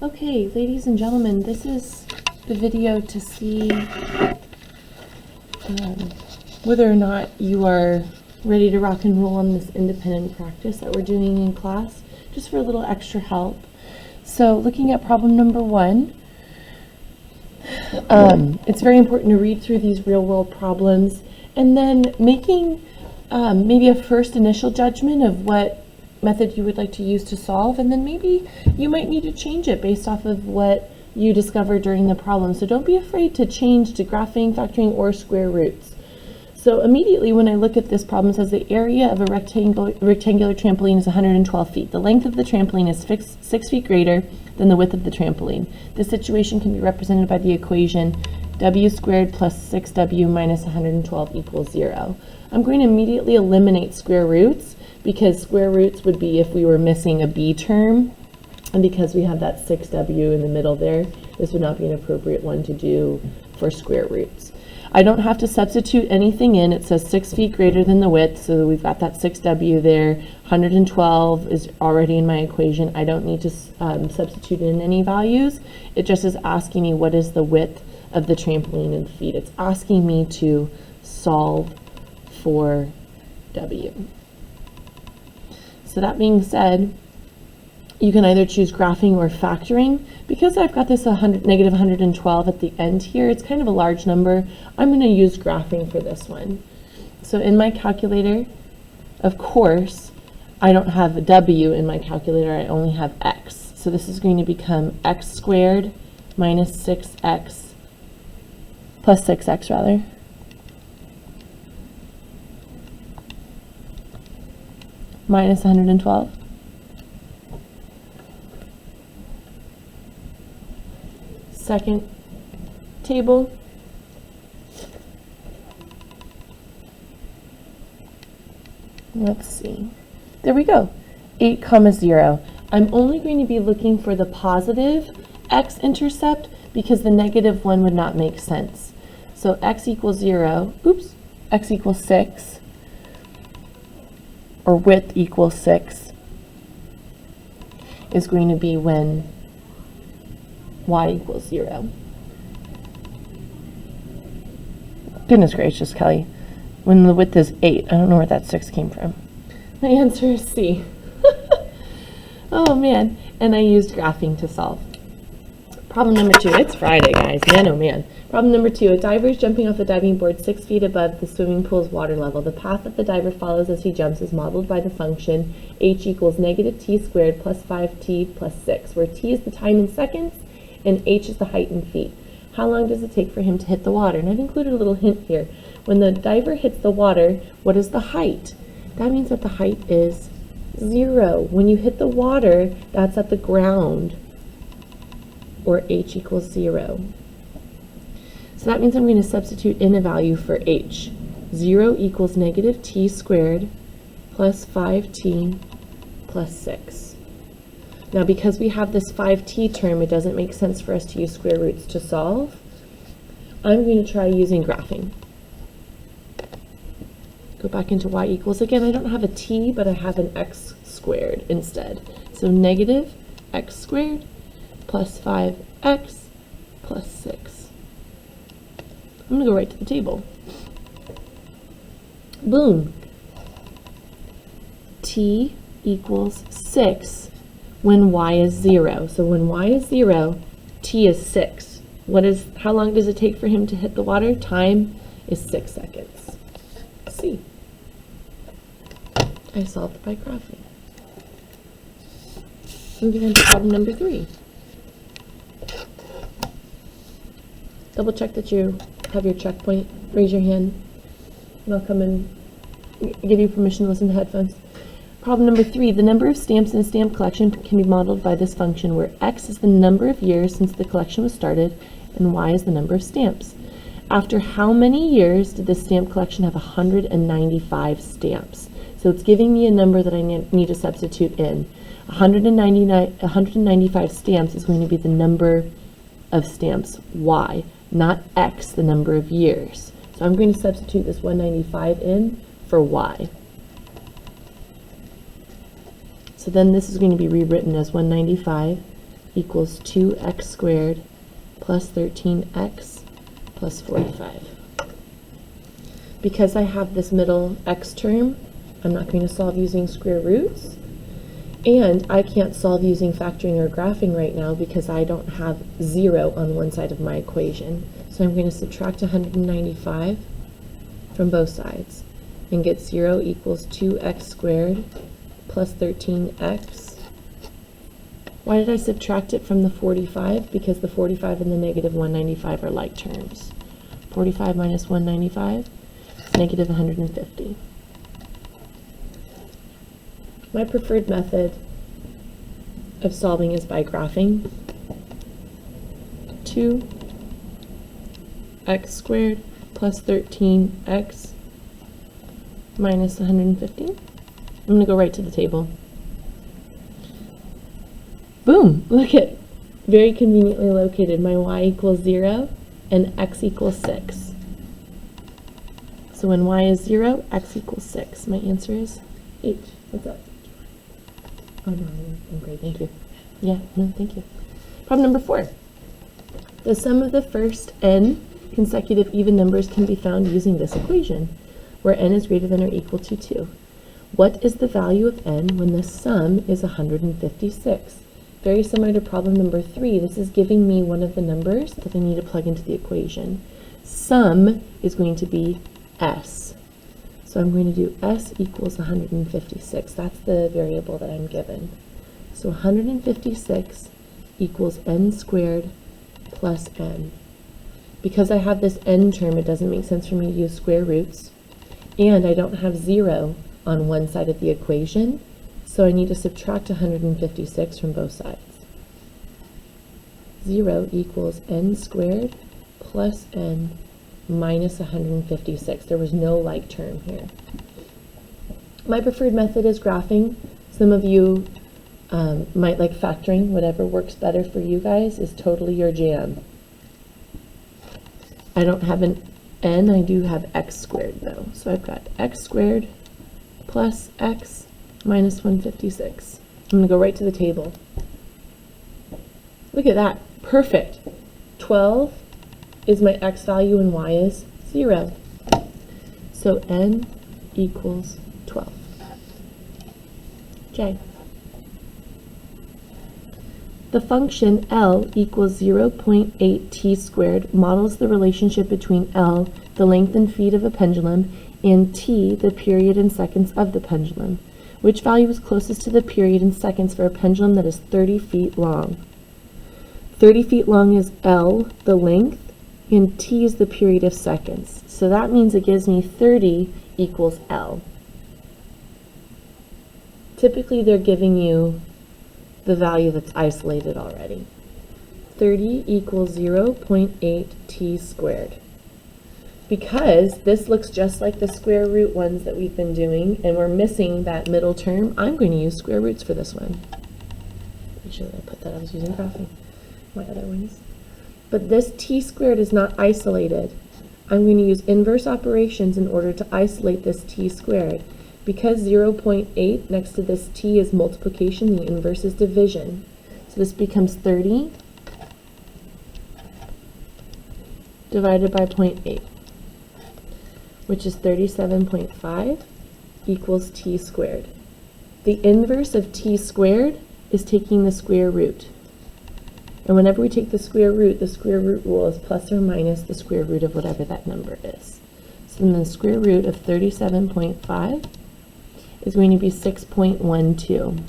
Okay, ladies and gentlemen, this is the video to see whether or not you are ready to rock and roll on this independent practice that we're doing in class, just for a little extra help. So looking at problem number 1, it's very important to read through these real world problems and then making maybe a first initial judgment of what method you would like to use to solve, and then maybe you might need to change it based off of what you discover during the problem. So don't be afraid to change to graphing, factoring, or square roots. So immediately when I look at this problem, it says the area of a rectangular trampoline is 112 feet. The length of the trampoline is 6 feet greater than the width of the trampoline. This situation can be represented by the equation w squared plus 6w minus 112 equals 0. I'm going to immediately eliminate square roots, because square roots would be if we were missing a b term, and because we have that 6w in the middle there, this would not be an appropriate one to do for square roots. I don't have to substitute anything in. It says 6 feet greater than the width, so we've got that 6w there. 112 is already in my equation. I don't need to substitute in any values. It just is asking me what is the width of the trampoline in feet. It's asking me to solve for w. So that being said, you can either choose graphing or factoring. Because I've got this negative 112 at the end here, it's kind of a large number. I'm going to use graphing for this one. So in my calculator, of course, I don't have a w in my calculator, I only have x. So this is going to become x squared minus 6x plus 6x rather. Minus 112. Second table. Let's see. There we go. 8, 0. I'm only going to be looking for the positive x-intercept because the negative one would not make sense. So x equals 0, oops, x equals 6, or width equals 6, is going to be when y equals 0. Goodness gracious, Kelly. When the width is 8, I don't know where that 6 came from. My answer is C. Oh man, and I used graphing to solve. Problem number 2, it's Friday guys, man oh man. Problem number 2, a diver is jumping off a diving board 6 feet above the swimming pool's water level. The path that the diver follows as he jumps is modeled by the function h equals negative t squared plus 5t plus 6, where t is the time in seconds and h is the height in feet. How long does it take for him to hit the water? And I've included a little hint here. When the diver hits the water, what is the height? That means that the height is 0. When you hit the water, that's at the ground, or h equals 0. So that means I'm going to substitute in a value for h. 0 equals negative t squared plus 5t plus 6. Now because we have this 5t term, it doesn't make sense for us to use square roots to solve. I'm going to try using graphing. Go back into y equals. Again, I don't have a t, but I have an x squared instead. So negative x squared plus 5x plus 6. I'm going to go right to the table. Boom. T equals 6 when y is 0. So when y is 0, t is 6. How long does it take for him to hit the water? Time is 6 seconds. C. I solved by graphing. Moving on to problem number 3. Double check that you have your checkpoint. Raise your hand, and I'll come and give you permission to listen to headphones. Problem number 3. The number of stamps in a stamp collection can be modeled by this function, where x is the number of years since the collection was started, and y is the number of stamps. After how many years did the stamp collection have 195 stamps? So it's giving me a number that I need to substitute in. 195 stamps is going to be the number of stamps, y, not x, the number of years. So I'm going to substitute this 195 in for y. So then this is going to be rewritten as 195 equals 2x squared plus 13x plus 45. Because I have this middle x term, I'm not going to solve using square roots, and I can't solve using factoring or graphing right now because I don't have 0 on one side of my equation. So I'm going to subtract 195 from both sides and get 0 equals 2x squared plus 13x. Why did I subtract it from the 45? Because the 45 and the negative 195 are like terms. 45 minus 195 is negative 150. My preferred method of solving is by graphing. 2x squared plus 13x minus 150. I'm going to go right to the table. Boom! Look at, very conveniently located, my y equals 0 and x equals 6. So when y is 0, x equals 6. My answer is H. What's up? Oh no, I'm great, thank you. Yeah, no, thank you. Problem number 4. The sum of the first n consecutive even numbers can be found using this equation, where n is greater than or equal to 2. What is the value of n when the sum is 156? Very similar to problem number 3, this is giving me one of the numbers that I need to plug into the equation. Sum is going to be s. So I'm going to do s equals 156. That's the variable that I'm given. So 156 equals n squared plus n. Because I have this n term, it doesn't make sense for me to use square roots. And I don't have 0 on one side of the equation, so I need to subtract 156 from both sides. 0 equals n squared plus n minus 156. There was no like term here. My preferred method is graphing. Some of you might like factoring. Whatever works better for you guys is totally your jam. I don't have an n, I do have x squared though. So I've got x squared plus x minus 156. I'm going to go right to the table. Look at that. Perfect. 12 is my x value and y is 0. So n equals 12. J. The function L equals 0.8 t squared models the relationship between L, the length in feet of a pendulum, and t, the period in seconds of the pendulum. Which value is closest to the period in seconds for a pendulum that is 30 feet long? 30 feet long is L, the length, and t is the period of seconds. So that means it gives me 30 equals L. Typically they're giving you the value that's isolated already. 30 equals 0.8 t squared. Because this looks just like the square root ones that we've been doing, and we're missing that middle term, I'm going to use square roots for this one. Make sure that I put that I was using graphing. My other ones. But this t squared is not isolated. I'm going to use inverse operations in order to isolate this t squared. Because 0.8 next to this t is multiplication, the inverse is division. So this becomes 30 divided by 0.8, which is 37.5 equals t squared. The inverse of t squared is taking the square root. And whenever we take the square root rule is plus or minus the square root of whatever that number is. So then the square root of 37.5 is going to be 6.12.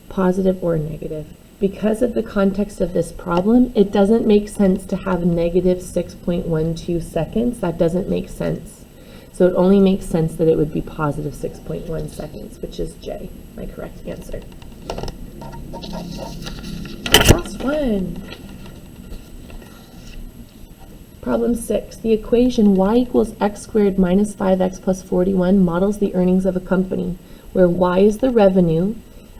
Positive or negative. Because of the context of this problem, it doesn't make sense to have negative 6.12 seconds. That doesn't make sense. So it only makes sense that it would be positive 6.1 seconds, which is J, my correct answer. Last one. Problem 6. The equation y equals x squared minus 5x plus 41 models the earnings of a company, where y is the revenue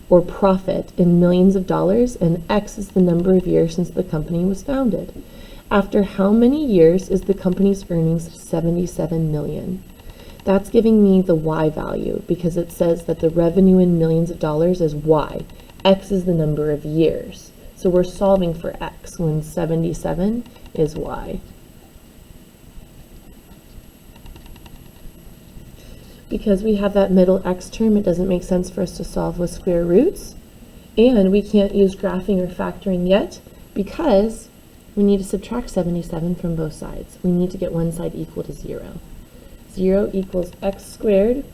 or profit in millions of dollars and x is the number of years since the company was founded. After how many years is the company's earnings 77 million? That's giving me the y value because it says that the revenue in millions of dollars is y. x is the number of years. So we're solving for x when 77 is y. Because we have that middle x term, it doesn't make sense for us to solve with square roots. And we can't use graphing or factoring yet because we need to subtract 77 from both sides. We need to get one side equal to 0. 0 equals x squared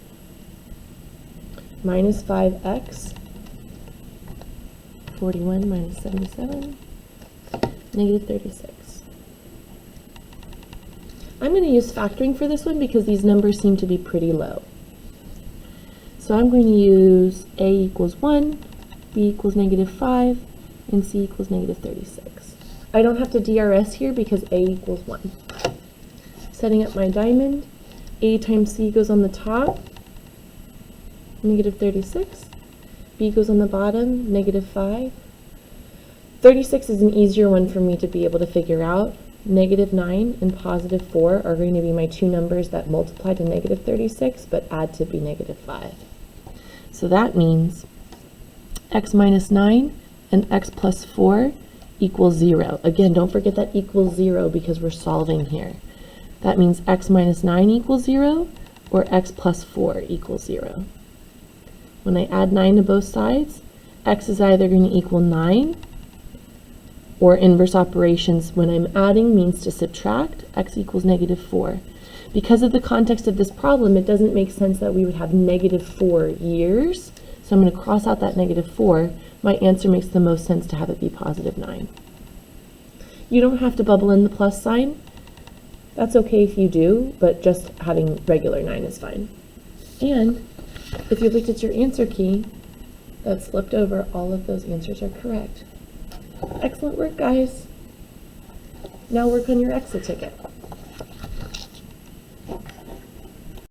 minus 5x, 41 minus 77, negative 36. I'm going to use factoring for this one because these numbers seem to be pretty low. So I'm going to use a equals 1, b equals negative 5, and c equals negative 36. I don't have to DRS here because a equals 1. Setting up my diamond, a times c goes on the top, negative 36. B goes on the bottom, negative 5. 36 is an easier one for me to be able to figure out. Negative 9 and positive 4 are going to be my two numbers that multiply to negative 36, but add to be negative 5. So that means x minus 9 and x plus 4 equals 0. Again, don't forget that equals 0 because we're solving here. That means x minus 9 equals 0 or x plus 4 equals 0. When I add 9 to both sides, x is either going to equal 9 or inverse operations when I'm adding means to subtract, x equals negative 4. Because of the context of this problem, it doesn't make sense that we would have negative 4 years. So I'm going to cross out that negative 4. My answer makes the most sense to have it be positive 9. You don't have to bubble in the plus sign. That's okay if you do, but just having regular 9 is fine. And if you looked at your answer key that's flipped over, all of those answers are correct. Excellent work, guys. Now work on your exit ticket.